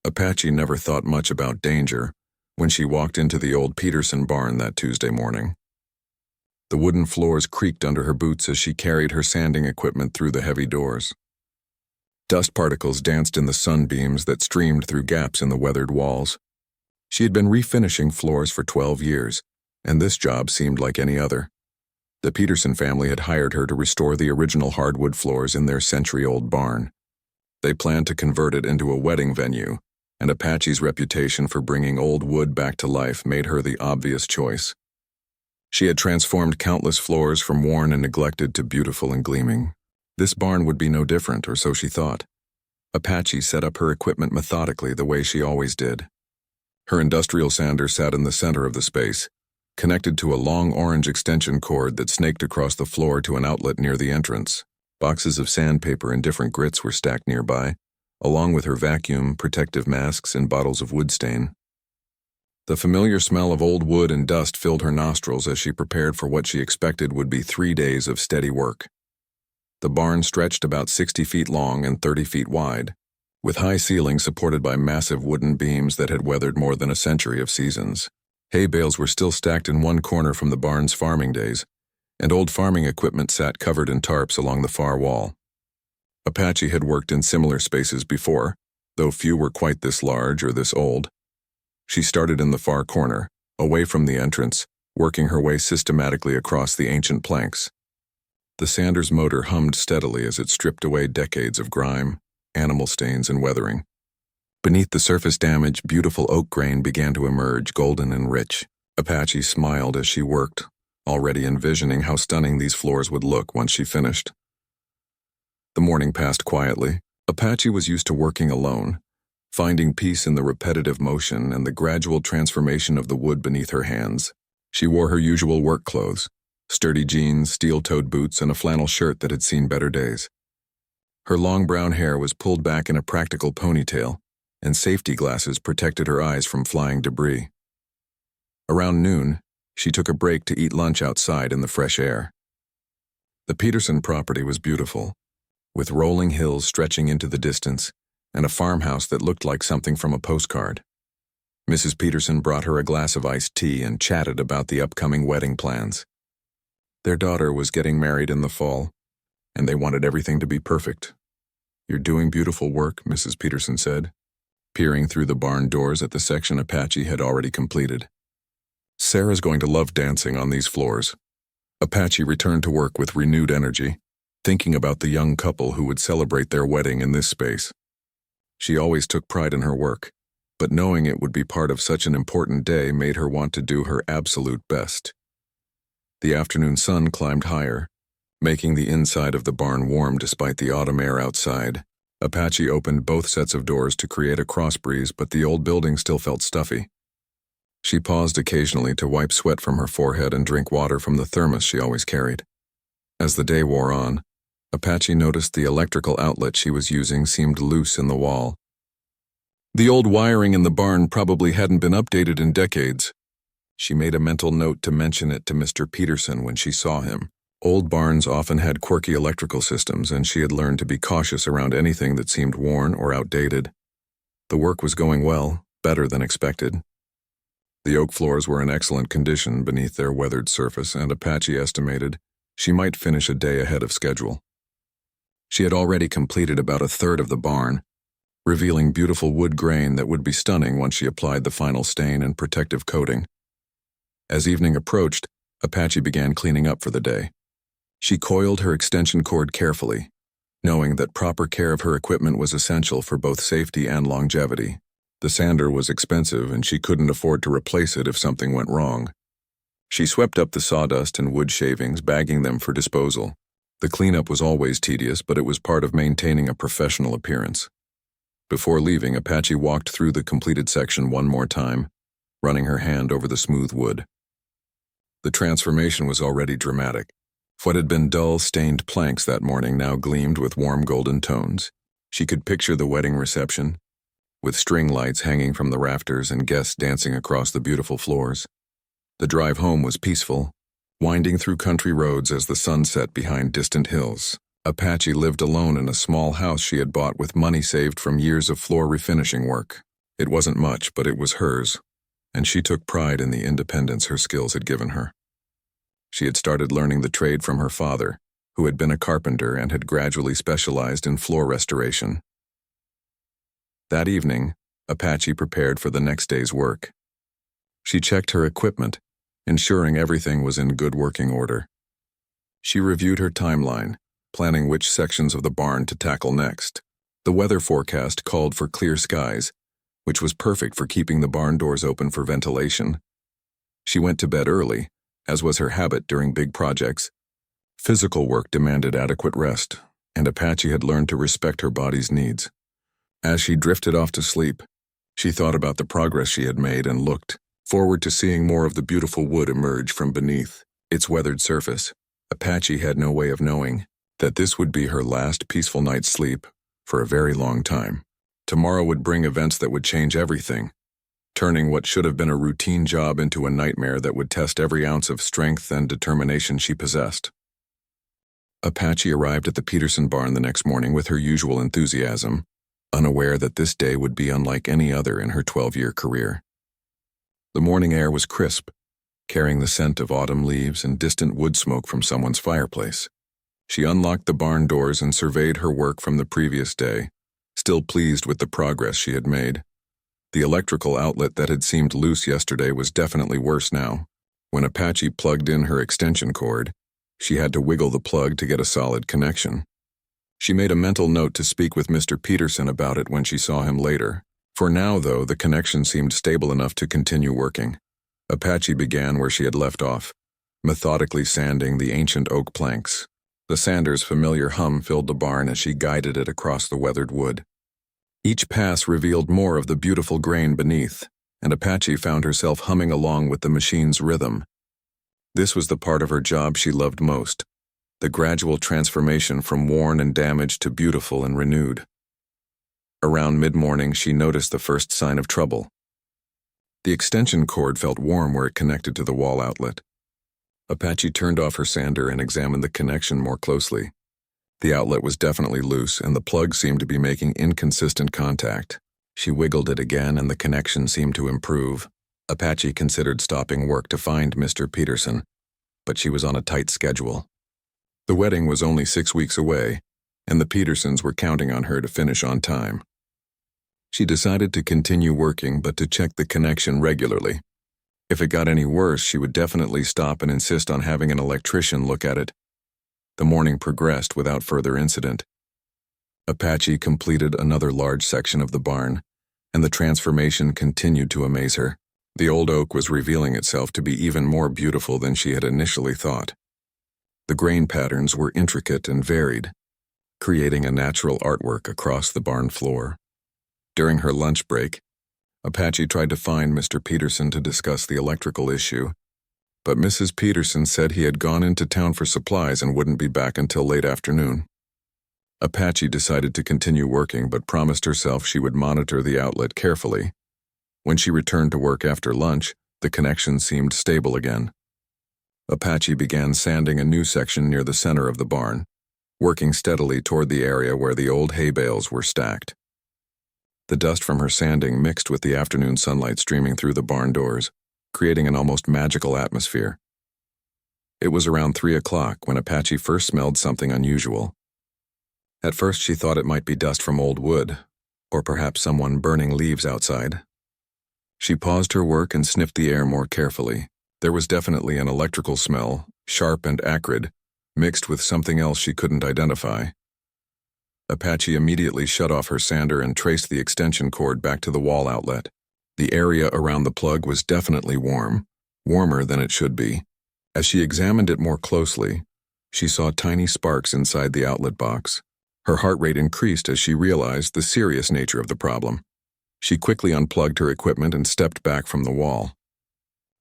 Apache never thought much about danger when she walked into the old Peterson barn that Tuesday morning. The wooden floors creaked under her boots as she carried her sanding equipment through the heavy doors. Dust particles danced in the sunbeams that streamed through gaps in the weathered walls. She had been refinishing floors for 12 years, and this job seemed like any other. The Peterson family had hired her to restore the original hardwood floors in their century-old barn. They planned to convert it into a wedding venue, and Apache's reputation for bringing old wood back to life made her the obvious choice. She had transformed countless floors from worn and neglected to beautiful and gleaming. This barn would be no different, or so she thought. Apache set up her equipment methodically the way she always did. Her industrial sander sat in the center of the space, connected to a long orange extension cord that snaked across the floor to an outlet near the entrance. Boxes of sandpaper in different grits were stacked nearby, along with her vacuum, protective masks, and bottles of wood stain. The familiar smell of old wood and dust filled her nostrils as she prepared for what she expected would be 3 days of steady work. The barn stretched about 60 feet long and 30 feet wide, with high ceilings supported by massive wooden beams that had weathered more than a century of seasons. Hay bales were still stacked in one corner from the barn's farming days, and old farming equipment sat covered in tarps along the far wall. Apache had worked in similar spaces before, though few were quite this large or this old. She started in the far corner, away from the entrance, working her way systematically across the ancient planks. The sander's motor hummed steadily as it stripped away decades of grime, animal stains, and weathering. Beneath the surface damage, beautiful oak grain began to emerge, golden and rich. Apache smiled as she worked, already envisioning how stunning these floors would look once she finished. The morning passed quietly. Apache was used to working alone, finding peace in the repetitive motion and the gradual transformation of the wood beneath her hands. She wore her usual work clothes, sturdy jeans, steel-toed boots, and a flannel shirt that had seen better days. Her long brown hair was pulled back in a practical ponytail, and safety glasses protected her eyes from flying debris. Around noon, she took a break to eat lunch outside in the fresh air. The Peterson property was beautiful, with rolling hills stretching into the distance and a farmhouse that looked like something from a postcard. Mrs. Peterson brought her a glass of iced tea and chatted about the upcoming wedding plans. Their daughter was getting married in the fall, and they wanted everything to be perfect. "You're doing beautiful work," Mrs. Peterson said, peering through the barn doors at the section Apache had already completed. "Sarah's going to love dancing on these floors." Apache returned to work with renewed energy, thinking about the young couple who would celebrate their wedding in this space. She always took pride in her work, but knowing it would be part of such an important day made her want to do her absolute best. The afternoon sun climbed higher, making the inside of the barn warm despite the autumn air outside. Apache opened both sets of doors to create a cross breeze, but the old building still felt stuffy. She paused occasionally to wipe sweat from her forehead and drink water from the thermos she always carried. As the day wore on, Apache noticed the electrical outlet she was using seemed loose in the wall. The old wiring in the barn probably hadn't been updated in decades. She made a mental note to mention it to Mr. Peterson when she saw him. Old barns often had quirky electrical systems, and she had learned to be cautious around anything that seemed worn or outdated. The work was going well, better than expected. The oak floors were in excellent condition beneath their weathered surface, and Apache estimated she might finish a day ahead of schedule. She had already completed about a third of the barn, revealing beautiful wood grain that would be stunning once she applied the final stain and protective coating. As evening approached, Apache began cleaning up for the day. She coiled her extension cord carefully, knowing that proper care of her equipment was essential for both safety and longevity. The sander was expensive, and she couldn't afford to replace it if something went wrong. She swept up the sawdust and wood shavings, bagging them for disposal. The cleanup was always tedious, but it was part of maintaining a professional appearance. Before leaving, Apache walked through the completed section one more time, running her hand over the smooth wood. The transformation was already dramatic. What had been dull, stained planks that morning now gleamed with warm golden tones. She could picture the wedding reception, with string lights hanging from the rafters and guests dancing across the beautiful floors. The drive home was peaceful, winding through country roads as the sun set behind distant hills. Apache lived alone in a small house she had bought with money saved from years of floor refinishing work. It wasn't much, but it was hers, and she took pride in the independence her skills had given her. She had started learning the trade from her father, who had been a carpenter and had gradually specialized in floor restoration. That evening, Apache prepared for the next day's work. She checked her equipment, ensuring everything was in good working order. She reviewed her timeline, planning which sections of the barn to tackle next. The weather forecast called for clear skies, which was perfect for keeping the barn doors open for ventilation. She went to bed early, as was her habit during big projects. Physical work demanded adequate rest, and Apache had learned to respect her body's needs. As she drifted off to sleep, she thought about the progress she had made and looked forward to seeing more of the beautiful wood emerge from beneath its weathered surface. Apache had no way of knowing that this would be her last peaceful night's sleep for a very long time. Tomorrow would bring events that would change everything, turning what should have been a routine job into a nightmare that would test every ounce of strength and determination she possessed. Apache arrived at the Peterson barn the next morning with her usual enthusiasm, unaware that this day would be unlike any other in her 12-year career. The morning air was crisp, carrying the scent of autumn leaves and distant wood smoke from someone's fireplace. She unlocked the barn doors and surveyed her work from the previous day, still pleased with the progress she had made. The electrical outlet that had seemed loose yesterday was definitely worse now. When Apache plugged in her extension cord, she had to wiggle the plug to get a solid connection. She made a mental note to speak with Mr. Peterson about it when she saw him later. For now, though, the connection seemed stable enough to continue working. Apache began where she had left off, methodically sanding the ancient oak planks. The sander's familiar hum filled the barn as she guided it across the weathered wood. Each pass revealed more of the beautiful grain beneath, and Apache found herself humming along with the machine's rhythm. This was the part of her job she loved most, the gradual transformation from worn and damaged to beautiful and renewed. Around mid-morning, she noticed the first sign of trouble. The extension cord felt warm where it connected to the wall outlet. Apache turned off her sander and examined the connection more closely. The outlet was definitely loose, and the plug seemed to be making inconsistent contact. She wiggled it again, and the connection seemed to improve. Apache considered stopping work to find Mr. Peterson, but she was on a tight schedule. The wedding was only 6 weeks away, and the Petersons were counting on her to finish on time. She decided to continue working, but to check the connection regularly. If it got any worse, she would definitely stop and insist on having an electrician look at it. The morning progressed without further incident. Apache completed another large section of the barn, and the transformation continued to amaze her. The old oak was revealing itself to be even more beautiful than she had initially thought. The grain patterns were intricate and varied, creating a natural artwork across the barn floor. During her lunch break, Apache tried to find Mr. Peterson to discuss the electrical issue, but Mrs. Peterson said he had gone into town for supplies and wouldn't be back until late afternoon. Apache decided to continue working, but promised herself she would monitor the outlet carefully. When she returned to work after lunch, the connection seemed stable again. Apache began sanding a new section near the center of the barn, working steadily toward the area where the old hay bales were stacked. The dust from her sanding mixed with the afternoon sunlight streaming through the barn doors, creating an almost magical atmosphere. It was around 3 o'clock when Apache first smelled something unusual. At first she thought it might be dust from old wood, or perhaps someone burning leaves outside. She paused her work and sniffed the air more carefully. There was definitely an electrical smell, sharp and acrid, mixed with something else she couldn't identify. Apache immediately shut off her sander and traced the extension cord back to the wall outlet. The area around the plug was definitely warm, warmer than it should be. As she examined it more closely, she saw tiny sparks inside the outlet box. Her heart rate increased as she realized the serious nature of the problem. She quickly unplugged her equipment and stepped back from the wall.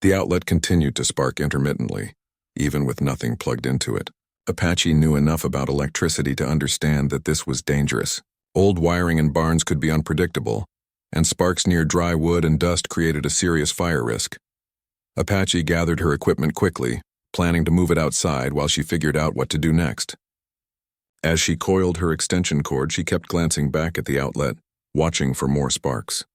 The outlet continued to spark intermittently, even with nothing plugged into it. Apache knew enough about electricity to understand that this was dangerous. Old wiring in barns could be unpredictable, and sparks near dry wood and dust created a serious fire risk. Apache gathered her equipment quickly, planning to move it outside while she figured out what to do next. As she coiled her extension cord, she kept glancing back at the outlet, watching for more sparks.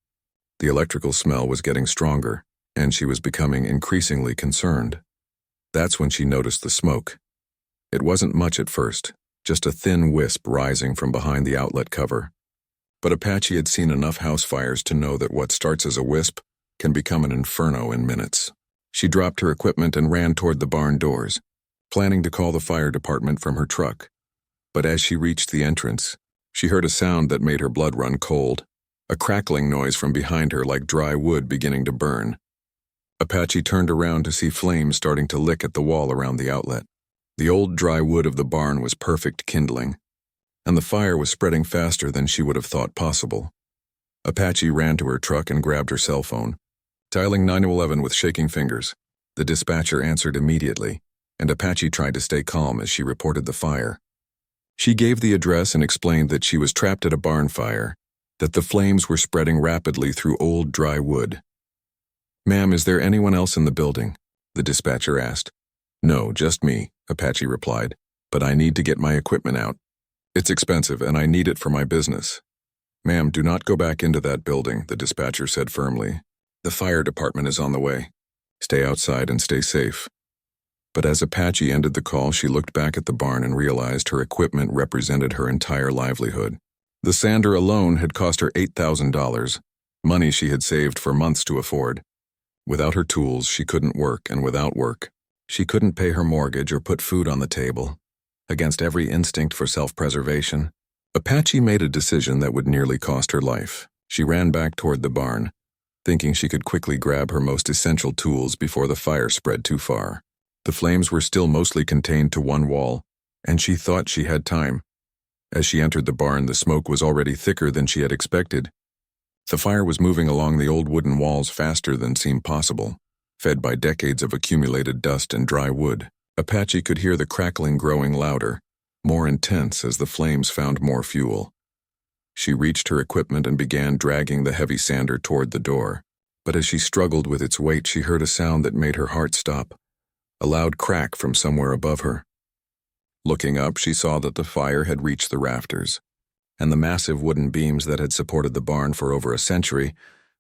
The electrical smell was getting stronger, and she was becoming increasingly concerned. That's when she noticed the smoke. It wasn't much at first, just a thin wisp rising from behind the outlet cover. But Apache had seen enough house fires to know that what starts as a wisp can become an inferno in minutes. She dropped her equipment and ran toward the barn doors, planning to call the fire department from her truck. But as she reached the entrance, she heard a sound that made her blood run cold, a crackling noise from behind her like dry wood beginning to burn. Apache turned around to see flames starting to lick at the wall around the outlet. The old dry wood of the barn was perfect kindling, and the fire was spreading faster than she would have thought possible. Apache ran to her truck and grabbed her cell phone, dialing 911 with shaking fingers. The dispatcher answered immediately, and Apache tried to stay calm as she reported the fire. She gave the address and explained that she was trapped at a barn fire, that the flames were spreading rapidly through old dry wood. "Ma'am, is there anyone else in the building?" the dispatcher asked. "No, just me," Apache replied, "but I need to get my equipment out. It's expensive and I need it for my business." "Ma'am, do not go back into that building," the dispatcher said firmly. "The fire department is on the way. Stay outside and stay safe." But as Apache ended the call, she looked back at the barn and realized her equipment represented her entire livelihood. The sander alone had cost her $8,000, money she had saved for months to afford. Without her tools, she couldn't work, and without work, she couldn't pay her mortgage or put food on the table. Against every instinct for self-preservation, Apache made a decision that would nearly cost her life. She ran back toward the barn, thinking she could quickly grab her most essential tools before the fire spread too far. The flames were still mostly contained to one wall, and she thought she had time. As she entered the barn, the smoke was already thicker than she had expected. The fire was moving along the old wooden walls faster than seemed possible, fed by decades of accumulated dust and dry wood. Apache could hear the crackling growing louder, more intense as the flames found more fuel. She reached her equipment and began dragging the heavy sander toward the door. But as she struggled with its weight, she heard a sound that made her heart stop, a loud crack from somewhere above her. Looking up, she saw that the fire had reached the rafters, and the massive wooden beams that had supported the barn for over a century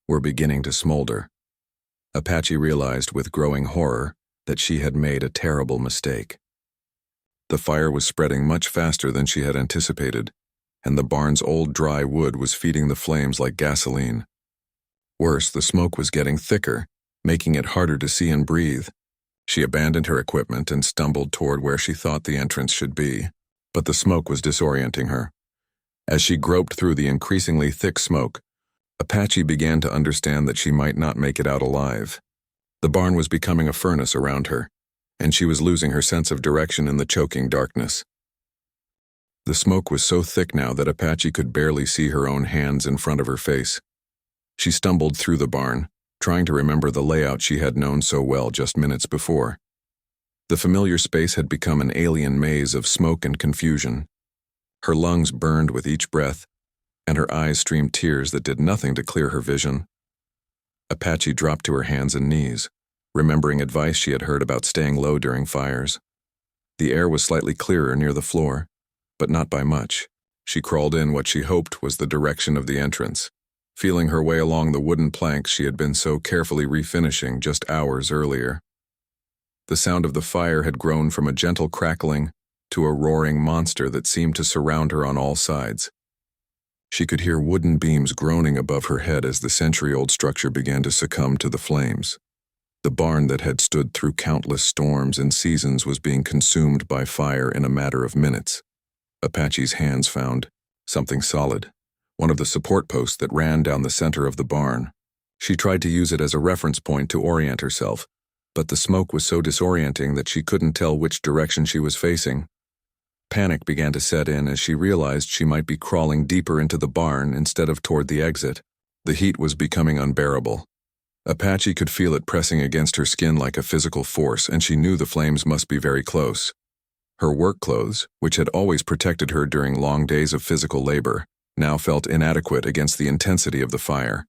were beginning to smolder. Apache realized with growing horror that she had made a terrible mistake. The fire was spreading much faster than she had anticipated, and the barn's old dry wood was feeding the flames like gasoline. Worse, the smoke was getting thicker, making it harder to see and breathe. She abandoned her equipment and stumbled toward where she thought the entrance should be, but the smoke was disorienting her. As she groped through the increasingly thick smoke, Apache began to understand that she might not make it out alive. The barn was becoming a furnace around her, and she was losing her sense of direction in the choking darkness. The smoke was so thick now that Apache could barely see her own hands in front of her face. She stumbled through the barn, trying to remember the layout she had known so well just minutes before. The familiar space had become an alien maze of smoke and confusion. Her lungs burned with each breath, and her eyes streamed tears that did nothing to clear her vision. Apache dropped to her hands and knees, remembering advice she had heard about staying low during fires. The air was slightly clearer near the floor, but not by much. She crawled in what she hoped was the direction of the entrance, feeling her way along the wooden planks she had been so carefully refinishing just hours earlier. The sound of the fire had grown from a gentle crackling to a roaring monster that seemed to surround her on all sides. She could hear wooden beams groaning above her head as the century-old structure began to succumb to the flames. The barn that had stood through countless storms and seasons was being consumed by fire in a matter of minutes. Apache's hands found something solid, one of the support posts that ran down the center of the barn. She tried to use it as a reference point to orient herself, but the smoke was so disorienting that she couldn't tell which direction she was facing. Panic began to set in as she realized she might be crawling deeper into the barn instead of toward the exit. The heat was becoming unbearable. Apache could feel it pressing against her skin like a physical force, and she knew the flames must be very close. Her work clothes, which had always protected her during long days of physical labor, now felt inadequate against the intensity of the fire.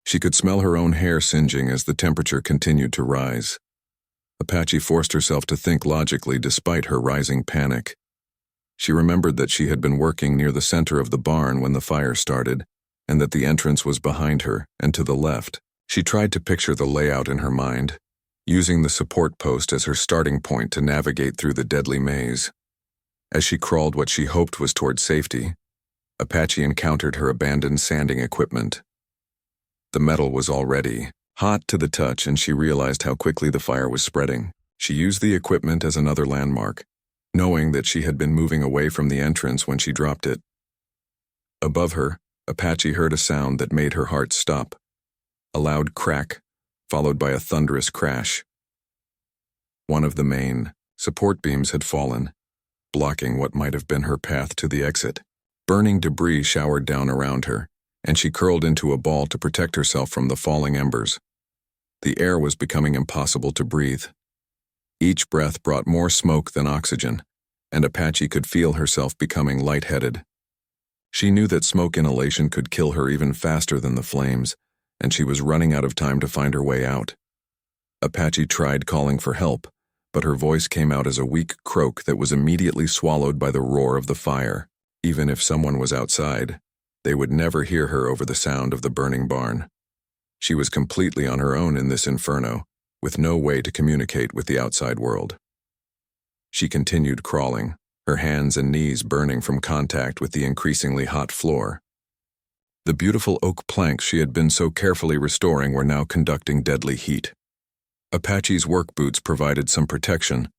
She could smell her own hair singeing as the temperature continued to rise. Apache forced herself to think logically despite her rising panic. She remembered that she had been working near the center of the barn when the fire started, and that the entrance was behind her and to the left. She tried to picture the layout in her mind, using the support post as her starting point to navigate through the deadly maze. As she crawled what she hoped was toward safety, Apache encountered her abandoned sanding equipment. The metal was already hot to the touch, and she realized how quickly the fire was spreading. She used the equipment as another landmark, knowing that she had been moving away from the entrance when she dropped it. Above her, Apache heard a sound that made her heart stop. A loud crack, followed by a thunderous crash. One of the main support beams had fallen, blocking what might have been her path to the exit. Burning debris showered down around her, and she curled into a ball to protect herself from the falling embers. The air was becoming impossible to breathe. Each breath brought more smoke than oxygen, and Apache could feel herself becoming lightheaded. She knew that smoke inhalation could kill her even faster than the flames, and she was running out of time to find her way out. Apache tried calling for help, but her voice came out as a weak croak that was immediately swallowed by the roar of the fire. Even if someone was outside, they would never hear her over the sound of the burning barn. She was completely on her own in this inferno, with no way to communicate with the outside world. She continued crawling, her hands and knees burning from contact with the increasingly hot floor. The beautiful oak planks she had been so carefully restoring were now conducting deadly heat. Apache's work boots provided some protection,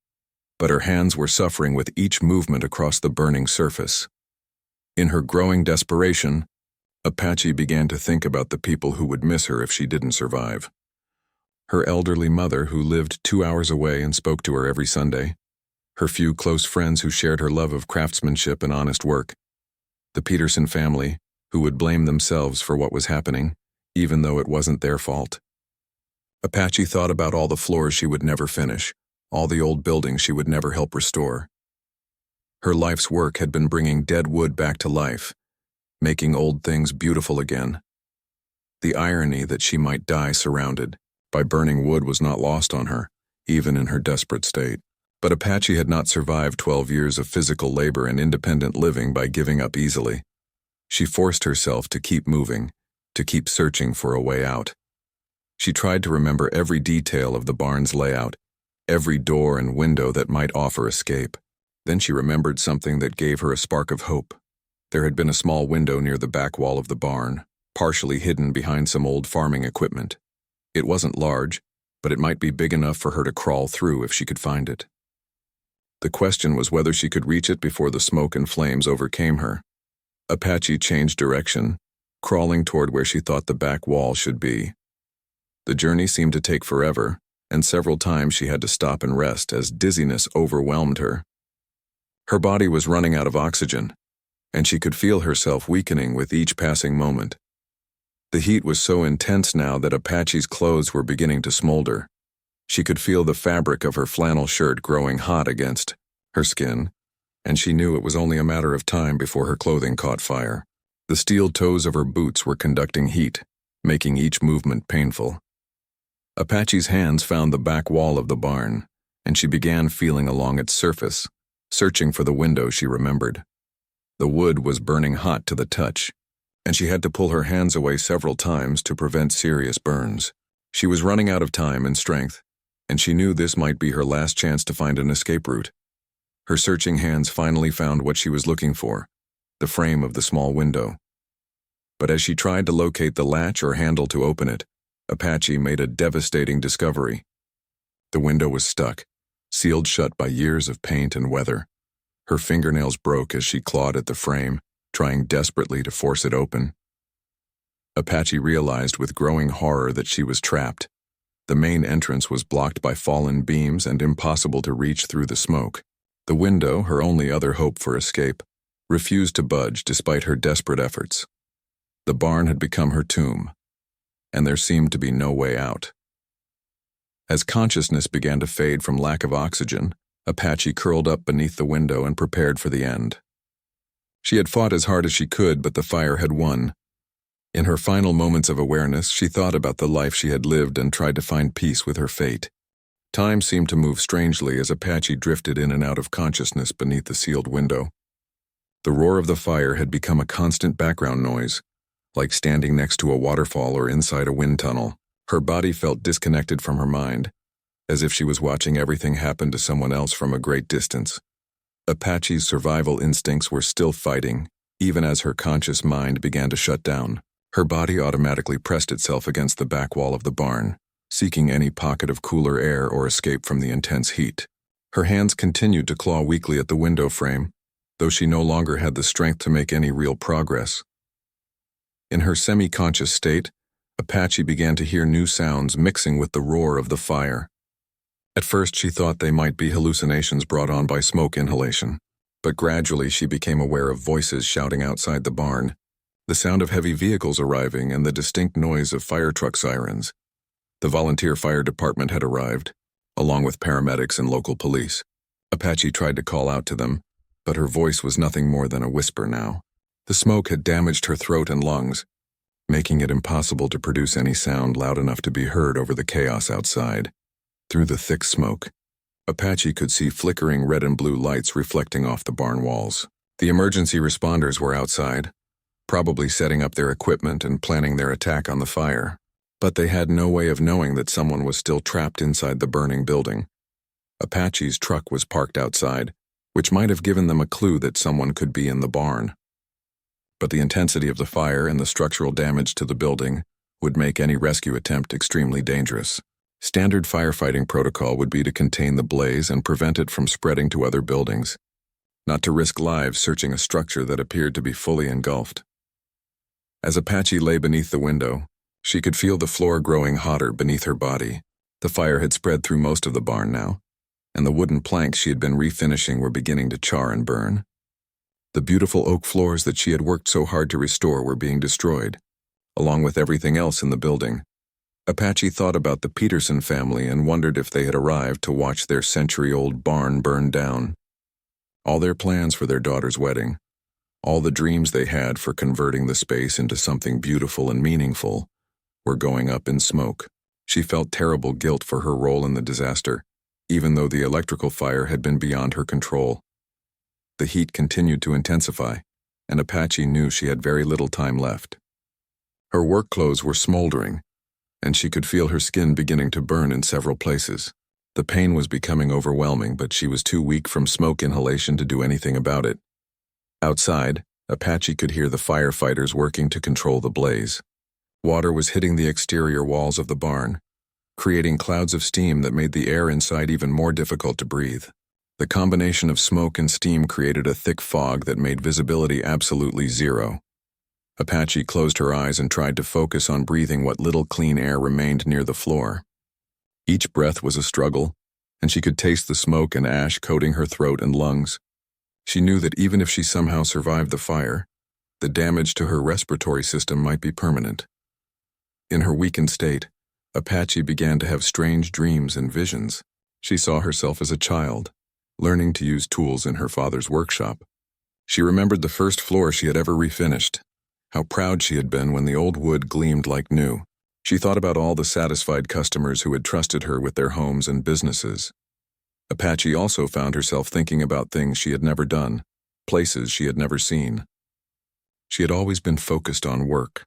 but her hands were suffering with each movement across the burning surface. In her growing desperation, Apache began to think about the people who would miss her if she didn't survive. Her elderly mother, who lived 2 hours away and spoke to her every Sunday. Her few close friends who shared her love of craftsmanship and honest work. The Peterson family, who would blame themselves for what was happening, even though it wasn't their fault. Apache thought about all the floors she would never finish, all the old buildings she would never help restore. Her life's work had been bringing dead wood back to life, making old things beautiful again. The irony that she might die surrounded by burning wood was not lost on her, even in her desperate state. But Apache had not survived 12 years of physical labor and independent living by giving up easily. She forced herself to keep moving, to keep searching for a way out. She tried to remember every detail of the barn's layout, every door and window that might offer escape. Then she remembered something that gave her a spark of hope. There had been a small window near the back wall of the barn, partially hidden behind some old farming equipment. It wasn't large, but it might be big enough for her to crawl through if she could find it. The question was whether she could reach it before the smoke and flames overcame her. Apache changed direction, crawling toward where she thought the back wall should be. The journey seemed to take forever, and several times she had to stop and rest as dizziness overwhelmed her. Her body was running out of oxygen, and she could feel herself weakening with each passing moment. The heat was so intense now that Apache's clothes were beginning to smolder. She could feel the fabric of her flannel shirt growing hot against her skin, and she knew it was only a matter of time before her clothing caught fire. The steel toes of her boots were conducting heat, making each movement painful. Apache's hands found the back wall of the barn, and she began feeling along its surface, searching for the window she remembered. The wood was burning hot to the touch, and she had to pull her hands away several times to prevent serious burns. She was running out of time and strength, and she knew this might be her last chance to find an escape route. Her searching hands finally found what she was looking for, the frame of the small window. But as she tried to locate the latch or handle to open it, Apache made a devastating discovery. The window was stuck, sealed shut by years of paint and weather. Her fingernails broke as she clawed at the frame, trying desperately to force it open. Apache realized with growing horror that she was trapped. The main entrance was blocked by fallen beams and impossible to reach through the smoke. The window, her only other hope for escape, refused to budge despite her desperate efforts. The barn had become her tomb, and there seemed to be no way out. As consciousness began to fade from lack of oxygen, Apache curled up beneath the window and prepared for the end. She had fought as hard as she could, but the fire had won. In her final moments of awareness, she thought about the life she had lived and tried to find peace with her fate. Time seemed to move strangely as Apache drifted in and out of consciousness beneath the sealed window. The roar of the fire had become a constant background noise, like standing next to a waterfall or inside a wind tunnel. Her body felt disconnected from her mind, as if she was watching everything happen to someone else from a great distance. Apache's survival instincts were still fighting, even as her conscious mind began to shut down. Her body automatically pressed itself against the back wall of the barn, seeking any pocket of cooler air or escape from the intense heat. Her hands continued to claw weakly at the window frame, though she no longer had the strength to make any real progress. In her semi-conscious state, Apache began to hear new sounds mixing with the roar of the fire. At first she thought they might be hallucinations brought on by smoke inhalation, but gradually she became aware of voices shouting outside the barn, the sound of heavy vehicles arriving and the distinct noise of fire truck sirens. The volunteer fire department had arrived, along with paramedics and local police. Apache tried to call out to them, but her voice was nothing more than a whisper now. The smoke had damaged her throat and lungs, making it impossible to produce any sound loud enough to be heard over the chaos outside. Through the thick smoke, Apache could see flickering red and blue lights reflecting off the barn walls. The emergency responders were outside, probably setting up their equipment and planning their attack on the fire. But they had no way of knowing that someone was still trapped inside the burning building. Apache's truck was parked outside, which might have given them a clue that someone could be in the barn. But the intensity of the fire and the structural damage to the building would make any rescue attempt extremely dangerous. Standard firefighting protocol would be to contain the blaze and prevent it from spreading to other buildings, not to risk lives searching a structure that appeared to be fully engulfed. As Apache lay beneath the window, she could feel the floor growing hotter beneath her body. The fire had spread through most of the barn now, and the wooden planks she had been refinishing were beginning to char and burn. The beautiful oak floors that she had worked so hard to restore were being destroyed, along with everything else in the building. Apache thought about the Peterson family and wondered if they had arrived to watch their century-old barn burn down. All their plans for their daughter's wedding, all the dreams they had for converting the space into something beautiful and meaningful, were going up in smoke. She felt terrible guilt for her role in the disaster, even though the electrical fire had been beyond her control. The heat continued to intensify, and Apache knew she had very little time left. Her work clothes were smoldering, and she could feel her skin beginning to burn in several places. The pain was becoming overwhelming, but she was too weak from smoke inhalation to do anything about it. Outside, Apache could hear the firefighters working to control the blaze. Water was hitting the exterior walls of the barn, creating clouds of steam that made the air inside even more difficult to breathe. The combination of smoke and steam created a thick fog that made visibility absolutely zero. Apache closed her eyes and tried to focus on breathing what little clean air remained near the floor. Each breath was a struggle, and she could taste the smoke and ash coating her throat and lungs. She knew that even if she somehow survived the fire, the damage to her respiratory system might be permanent. In her weakened state, Apache began to have strange dreams and visions. She saw herself as a child, learning to use tools in her father's workshop. She remembered the first floor she had ever refinished, how proud she had been when the old wood gleamed like new. She thought about all the satisfied customers who had trusted her with their homes and businesses. Apache also found herself thinking about things she had never done, places she had never seen. She had always been focused on work,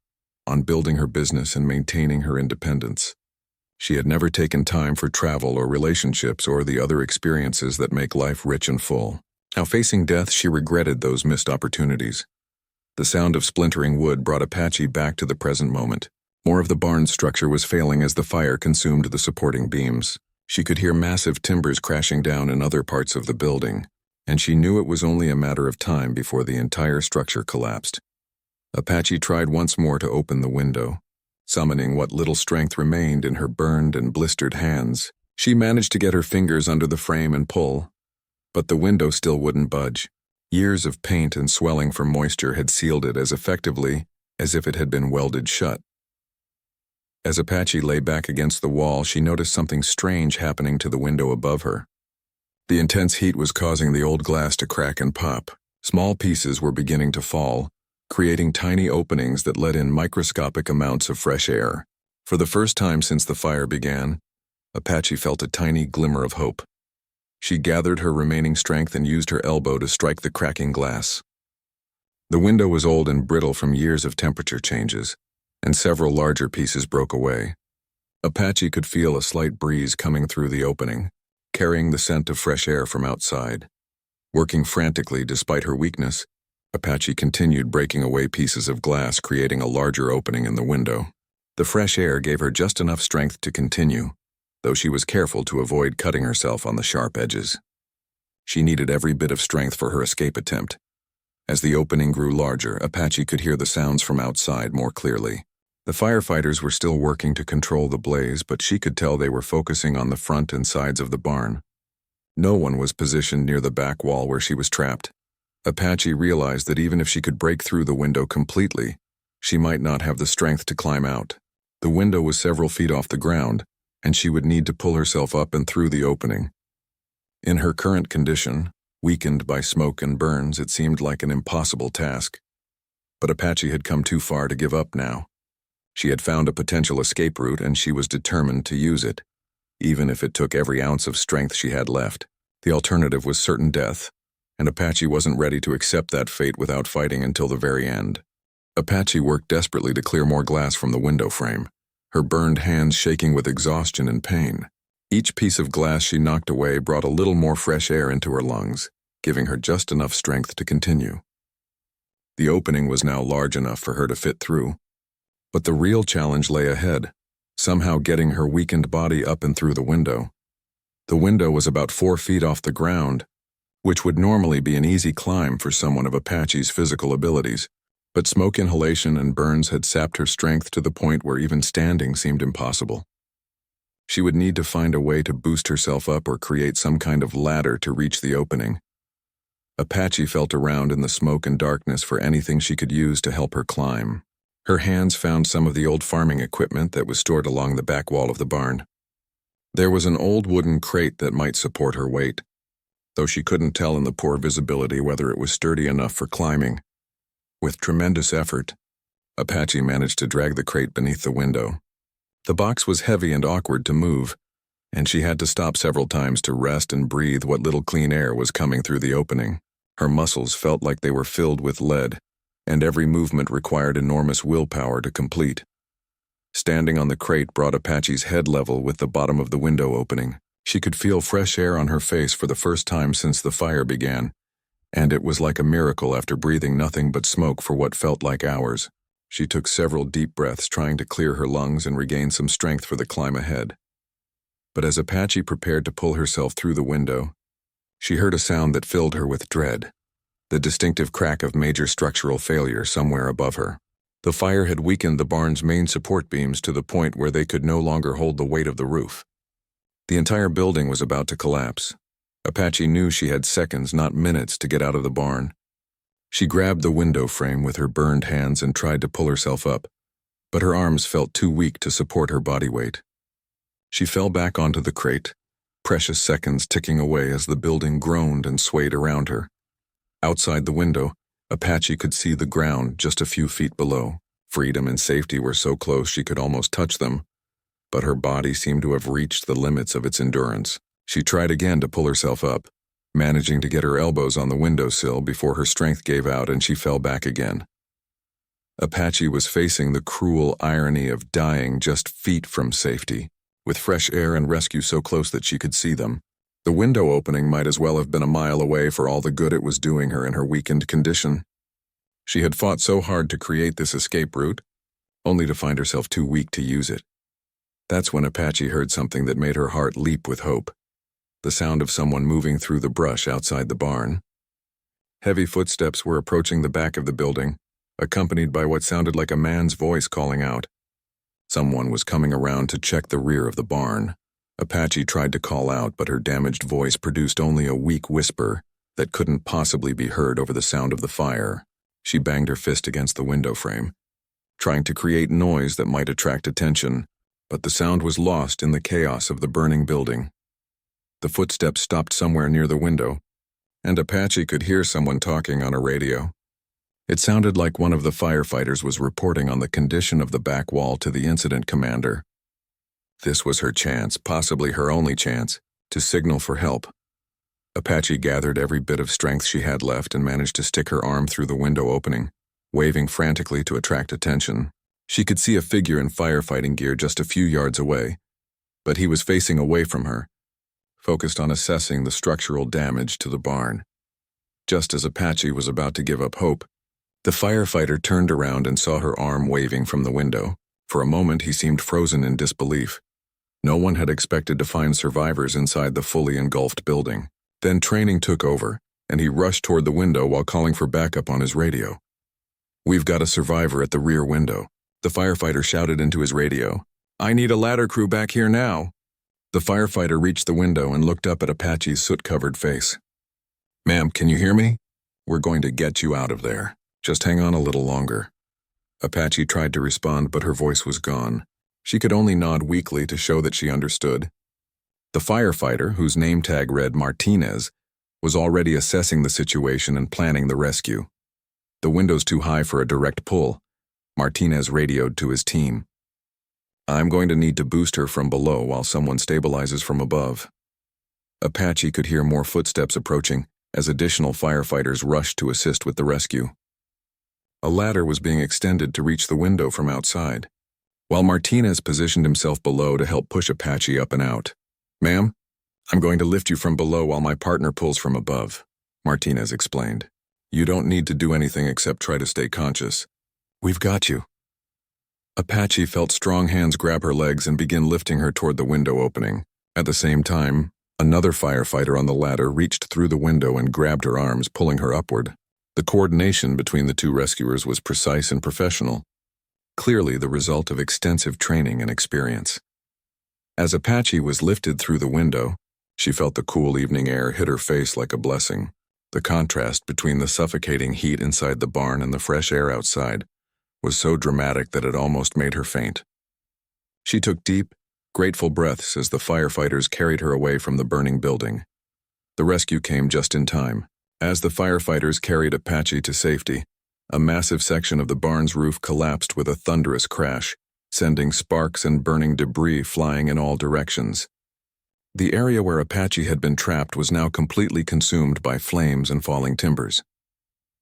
on building her business and maintaining her independence. She had never taken time for travel or relationships or the other experiences that make life rich and full. Now facing death, she regretted those missed opportunities. The sound of splintering wood brought Apache back to the present moment. More of the barn structure was failing as the fire consumed the supporting beams. She could hear massive timbers crashing down in other parts of the building, and she knew it was only a matter of time before the entire structure collapsed. Apache tried once more to open the window. Summoning what little strength remained in her burned and blistered hands, she managed to get her fingers under the frame and pull, but the window still wouldn't budge. Years of paint and swelling from moisture had sealed it as effectively as if it had been welded shut. As Apache lay back against the wall, she noticed something strange happening to the window above her. The intense heat was causing the old glass to crack and pop. Small pieces were beginning to fall, creating tiny openings that let in microscopic amounts of fresh air. For the first time since the fire began, Apache felt a tiny glimmer of hope. She gathered her remaining strength and used her elbow to strike the cracking glass. The window was old and brittle from years of temperature changes, and several larger pieces broke away. Apache could feel a slight breeze coming through the opening, carrying the scent of fresh air from outside. Working frantically despite her weakness, Apache continued breaking away pieces of glass, creating a larger opening in the window. The fresh air gave her just enough strength to continue, though she was careful to avoid cutting herself on the sharp edges. She needed every bit of strength for her escape attempt. As the opening grew larger, Apache could hear the sounds from outside more clearly. The firefighters were still working to control the blaze, but she could tell they were focusing on the front and sides of the barn. No one was positioned near the back wall where she was trapped. Apache realized that even if she could break through the window completely, she might not have the strength to climb out. The window was several feet off the ground, and she would need to pull herself up and through the opening. In her current condition, weakened by smoke and burns, it seemed like an impossible task. But Apache had come too far to give up now. She had found a potential escape route, and she was determined to use it, even if it took every ounce of strength she had left. The alternative was certain death, and Apache wasn't ready to accept that fate without fighting until the very end. Apache worked desperately to clear more glass from the window frame, her burned hands shaking with exhaustion and pain. Each piece of glass she knocked away brought a little more fresh air into her lungs, giving her just enough strength to continue. The opening was now large enough for her to fit through, but the real challenge lay ahead, somehow getting her weakened body up and through the window. The window was about 4 feet off the ground, which would normally be an easy climb for someone of Apache's physical abilities, but smoke inhalation and burns had sapped her strength to the point where even standing seemed impossible. She would need to find a way to boost herself up or create some kind of ladder to reach the opening. Apache felt around in the smoke and darkness for anything she could use to help her climb. Her hands found some of the old farming equipment that was stored along the back wall of the barn. There was an old wooden crate that might support her weight, though she couldn't tell in the poor visibility whether it was sturdy enough for climbing. With tremendous effort, Apache managed to drag the crate beneath the window. The box was heavy and awkward to move, and she had to stop several times to rest and breathe what little clean air was coming through the opening. Her muscles felt like they were filled with lead, and every movement required enormous willpower to complete. Standing on the crate brought Apache's head level with the bottom of the window opening. She could feel fresh air on her face for the first time since the fire began, and it was like a miracle after breathing nothing but smoke for what felt like hours. She took several deep breaths, trying to clear her lungs and regain some strength for the climb ahead. But as Apache prepared to pull herself through the window, she heard a sound that filled her with dread, the distinctive crack of major structural failure somewhere above her. The fire had weakened the barn's main support beams to the point where they could no longer hold the weight of the roof. The entire building was about to collapse. Apache knew she had seconds, not minutes, to get out of the barn. She grabbed the window frame with her burned hands and tried to pull herself up, but her arms felt too weak to support her body weight. She fell back onto the crate, precious seconds ticking away as the building groaned and swayed around her. Outside the window, Apache could see the ground just a few feet below. Freedom and safety were so close she could almost touch them, but her body seemed to have reached the limits of its endurance. She tried again to pull herself up, managing to get her elbows on the windowsill before her strength gave out and she fell back again. Apache was facing the cruel irony of dying just feet from safety, with fresh air and rescue so close that she could see them. The window opening might as well have been a mile away for all the good it was doing her in her weakened condition. She had fought so hard to create this escape route, only to find herself too weak to use it. That's when Apache heard something that made her heart leap with hope. The sound of someone moving through the brush outside the barn. Heavy footsteps were approaching the back of the building, accompanied by what sounded like a man's voice calling out. Someone was coming around to check the rear of the barn. Apache tried to call out, but her damaged voice produced only a weak whisper that couldn't possibly be heard over the sound of the fire. She banged her fist against the window frame, trying to create noise that might attract attention, but the sound was lost in the chaos of the burning building. The footsteps stopped somewhere near the window, and Apache could hear someone talking on a radio. It sounded like one of the firefighters was reporting on the condition of the back wall to the incident commander. This was her chance, possibly her only chance, to signal for help. Apache gathered every bit of strength she had left and managed to stick her arm through the window opening, waving frantically to attract attention. She could see a figure in firefighting gear just a few yards away, but he was facing away from her, focused on assessing the structural damage to the barn. Just as Apache was about to give up hope, the firefighter turned around and saw her arm waving from the window. For a moment, he seemed frozen in disbelief. No one had expected to find survivors inside the fully engulfed building. Then training took over, and he rushed toward the window while calling for backup on his radio. "We've got a survivor at the rear window," the firefighter shouted into his radio. "I need a ladder crew back here now." The firefighter reached the window and looked up at Apache's soot-covered face. "Ma'am, can you hear me? We're going to get you out of there. Just hang on a little longer." Apache tried to respond, but her voice was gone. She could only nod weakly to show that she understood. The firefighter, whose name tag read Martinez, was already assessing the situation and planning the rescue. "The window's too high for a direct pull," Martinez radioed to his team. "I'm going to need to boost her from below while someone stabilizes from above." Apache could hear more footsteps approaching as additional firefighters rushed to assist with the rescue. A ladder was being extended to reach the window from outside, while Martinez positioned himself below to help push Apache up and out. "Ma'am, I'm going to lift you from below while my partner pulls from above," Martinez explained. "You don't need to do anything except try to stay conscious. We've got you." Apache felt strong hands grab her legs and begin lifting her toward the window opening. At the same time, another firefighter on the ladder reached through the window and grabbed her arms, pulling her upward. The coordination between the two rescuers was precise and professional, clearly the result of extensive training and experience. As Apache was lifted through the window, she felt the cool evening air hit her face like a blessing. The contrast between the suffocating heat inside the barn and the fresh air outside was so dramatic that it almost made her faint. She took deep, grateful breaths as the firefighters carried her away from the burning building. The rescue came just in time. As the firefighters carried Apache to safety, a massive section of the barn's roof collapsed with a thunderous crash, sending sparks and burning debris flying in all directions. The area where Apache had been trapped was now completely consumed by flames and falling timbers.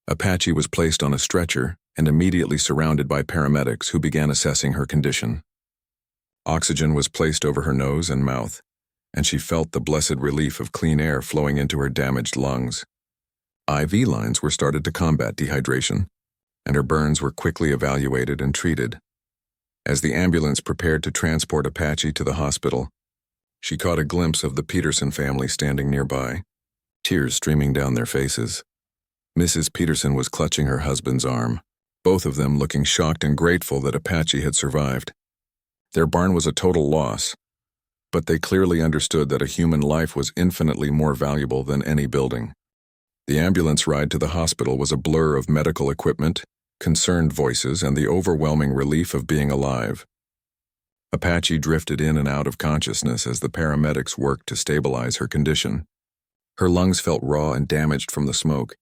Apache was placed on a stretcher and immediately surrounded by paramedics who began assessing her condition. Oxygen was placed over her nose and mouth, and she felt the blessed relief of clean air flowing into her damaged lungs. IV lines were started to combat dehydration, and her burns were quickly evaluated and treated. As the ambulance prepared to transport Apache to the hospital, she caught a glimpse of the Peterson family standing nearby, tears streaming down their faces. Mrs. Peterson was clutching her husband's arm, both of them looking shocked and grateful that Apache had survived. Their barn was a total loss, but they clearly understood that a human life was infinitely more valuable than any building. The ambulance ride to the hospital was a blur of medical equipment, concerned voices, and the overwhelming relief of being alive. Apache drifted in and out of consciousness as the paramedics worked to stabilize her condition. Her lungs felt raw and damaged from the smoke.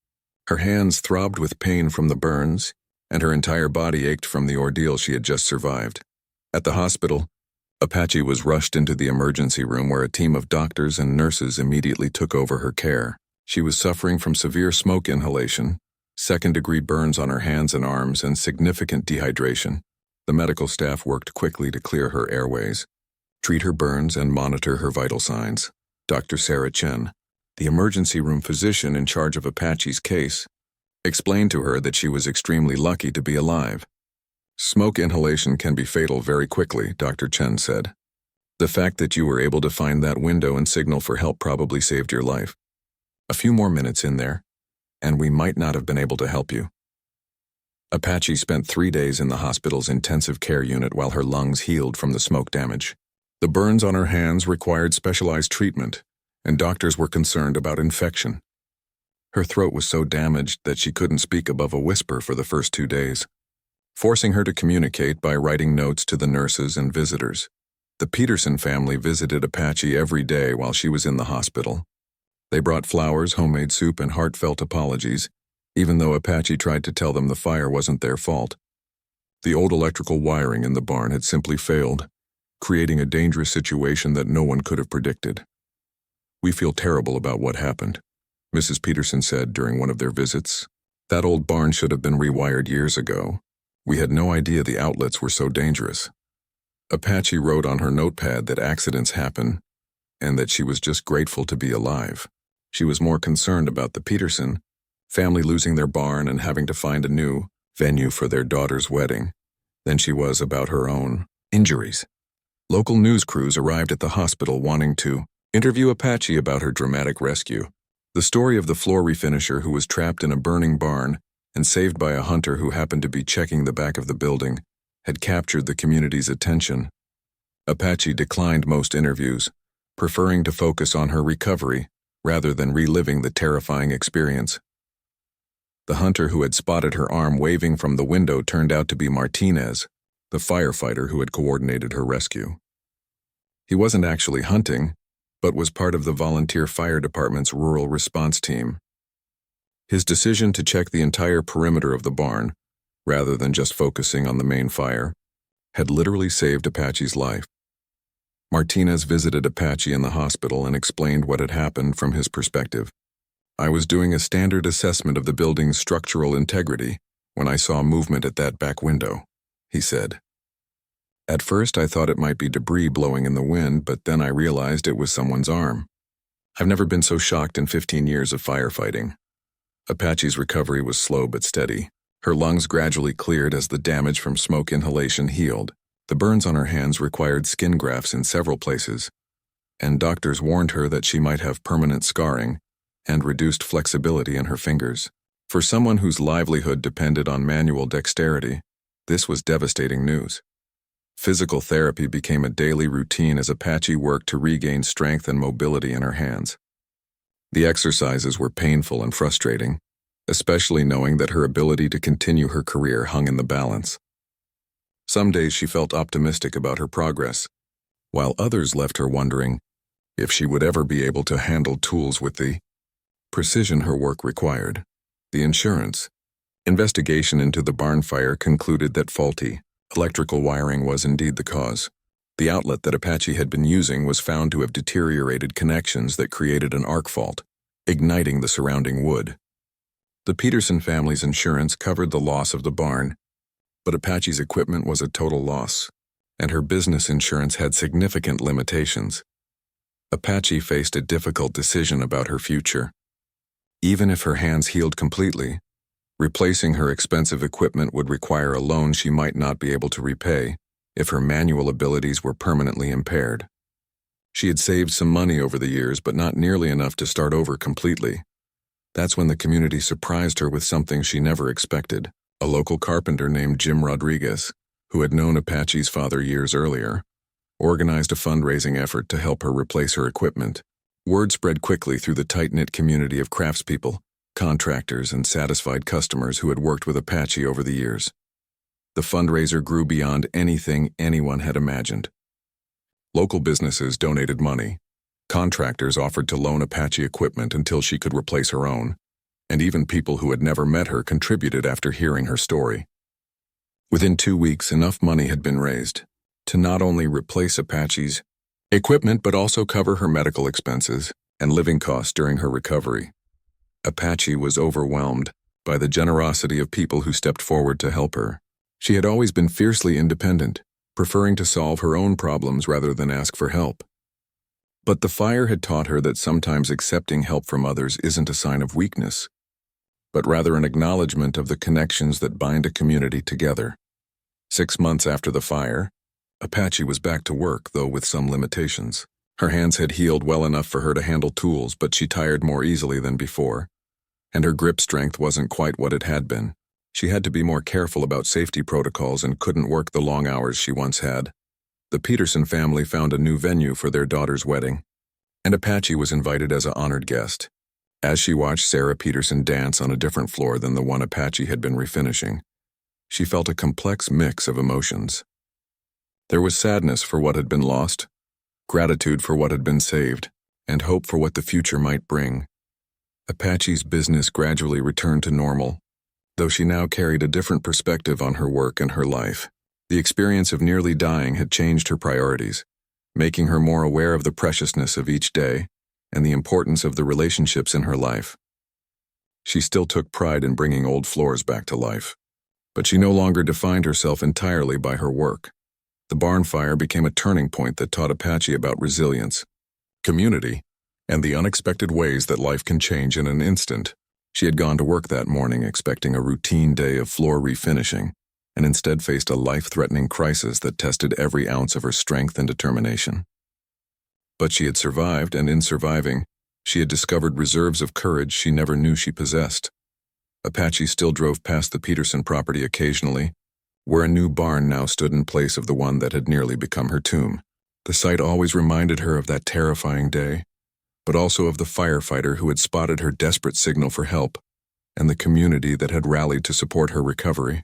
Her hands throbbed with pain from the burns, and her entire body ached from the ordeal she had just survived. At the hospital, Apache was rushed into the emergency room where a team of doctors and nurses immediately took over her care. She was suffering from severe smoke inhalation, second-degree burns on her hands and arms, and significant dehydration. The medical staff worked quickly to clear her airways, treat her burns, and monitor her vital signs. Dr. Sarah Chen, the emergency room physician in charge of Apache's case, explained to her that she was extremely lucky to be alive. "Smoke inhalation can be fatal very quickly," Dr. Chen said. "The fact that you were able to find that window and signal for help probably saved your life. A few more minutes in there, and we might not have been able to help you." Apache spent 3 days in the hospital's intensive care unit while her lungs healed from the smoke damage. The burns on her hands required specialized treatment, and doctors were concerned about infection. Her throat was so damaged that she couldn't speak above a whisper for the first 2 days, forcing her to communicate by writing notes to the nurses and visitors. The Peterson family visited Apache every day while she was in the hospital. They brought flowers, homemade soup, and heartfelt apologies, even though Apache tried to tell them the fire wasn't their fault. The old electrical wiring in the barn had simply failed, creating a dangerous situation that no one could have predicted. "We feel terrible about what happened," Mrs. Peterson said during one of their visits. "That old barn should have been rewired years ago. We had no idea the outlets were so dangerous." Apache wrote on her notepad that accidents happen and that she was just grateful to be alive. She was more concerned about the Peterson family losing their barn and having to find a new venue for their daughter's wedding than she was about her own injuries. Local news crews arrived at the hospital wanting to interview Apache about her dramatic rescue. The story of the floor refinisher who was trapped in a burning barn and saved by a hunter who happened to be checking the back of the building had captured the community's attention. Apache declined most interviews, preferring to focus on her recovery rather than reliving the terrifying experience. The hunter who had spotted her arm waving from the window turned out to be Martinez, the firefighter who had coordinated her rescue. He wasn't actually hunting, but was part of the volunteer fire department's rural response team. His decision to check the entire perimeter of the barn, rather than just focusing on the main fire, had literally saved Apache's life. Martinez visited Apache in the hospital and explained what had happened from his perspective. "I was doing a standard assessment of the building's structural integrity when I saw movement at that back window," he said. "At first I thought it might be debris blowing in the wind, but then I realized it was someone's arm. I've never been so shocked in 15 years of firefighting." Apache's recovery was slow but steady. Her lungs gradually cleared as the damage from smoke inhalation healed. The burns on her hands required skin grafts in several places, and doctors warned her that she might have permanent scarring and reduced flexibility in her fingers. For someone whose livelihood depended on manual dexterity, this was devastating news. Physical therapy became a daily routine as Apache worked to regain strength and mobility in her hands. The exercises were painful and frustrating, especially knowing that her ability to continue her career hung in the balance. Some days she felt optimistic about her progress, while others left her wondering if she would ever be able to handle tools with the precision her work required. The insurance investigation into the barn fire concluded that faulty electrical wiring was indeed the cause. The outlet that Apache had been using was found to have deteriorated connections that created an arc fault, igniting the surrounding wood. The Peterson family's insurance covered the loss of the barn, but Apache's equipment was a total loss, and her business insurance had significant limitations. Apache faced a difficult decision about her future. Even if her hands healed completely, replacing her expensive equipment would require a loan she might not be able to repay if her manual abilities were permanently impaired. She had saved some money over the years, but not nearly enough to start over completely. That's when the community surprised her with something she never expected. A local carpenter named Jim Rodriguez, who had known Apache's father years earlier, organized a fundraising effort to help her replace her equipment. Word spread quickly through the tight-knit community of craftspeople, contractors, and satisfied customers who had worked with Apache over the years. The fundraiser grew beyond anything anyone had imagined. Local businesses donated money. Contractors offered to loan Apache equipment until she could replace her own, and even people who had never met her contributed after hearing her story. Within 2 weeks, enough money had been raised to not only replace Apache's equipment but also cover her medical expenses and living costs during her recovery. Apache was overwhelmed by the generosity of people who stepped forward to help her. She had always been fiercely independent, preferring to solve her own problems rather than ask for help. But the fire had taught her that sometimes accepting help from others isn't a sign of weakness, but rather an acknowledgement of the connections that bind a community together. 6 months after the fire, Apache was back to work, though with some limitations. Her hands had healed well enough for her to handle tools, but she tired more easily than before, and her grip strength wasn't quite what it had been. She had to be more careful about safety protocols and couldn't work the long hours she once had. The Peterson family found a new venue for their daughter's wedding, and Apache was invited as an honored guest. As she watched Sarah Peterson dance on a different floor than the one Apache had been refinishing, she felt a complex mix of emotions. There was sadness for what had been lost, gratitude for what had been saved, and hope for what the future might bring. Apache's business gradually returned to normal, though she now carried a different perspective on her work and her life. The experience of nearly dying had changed her priorities, making her more aware of the preciousness of each day and the importance of the relationships in her life. She still took pride in bringing old floors back to life, but she no longer defined herself entirely by her work. The barn fire became a turning point that taught Apache about resilience, community, and the unexpected ways that life can change in an instant. She had gone to work that morning expecting a routine day of floor refinishing, and instead faced a life-threatening crisis that tested every ounce of her strength and determination. But she had survived, and in surviving, she had discovered reserves of courage she never knew she possessed. Apache still drove past the Peterson property occasionally, where a new barn now stood in place of the one that had nearly become her tomb. The sight always reminded her of that terrifying day, but also of the firefighter who had spotted her desperate signal for help, and the community that had rallied to support her recovery.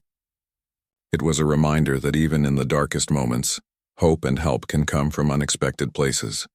It was a reminder that even in the darkest moments, hope and help can come from unexpected places.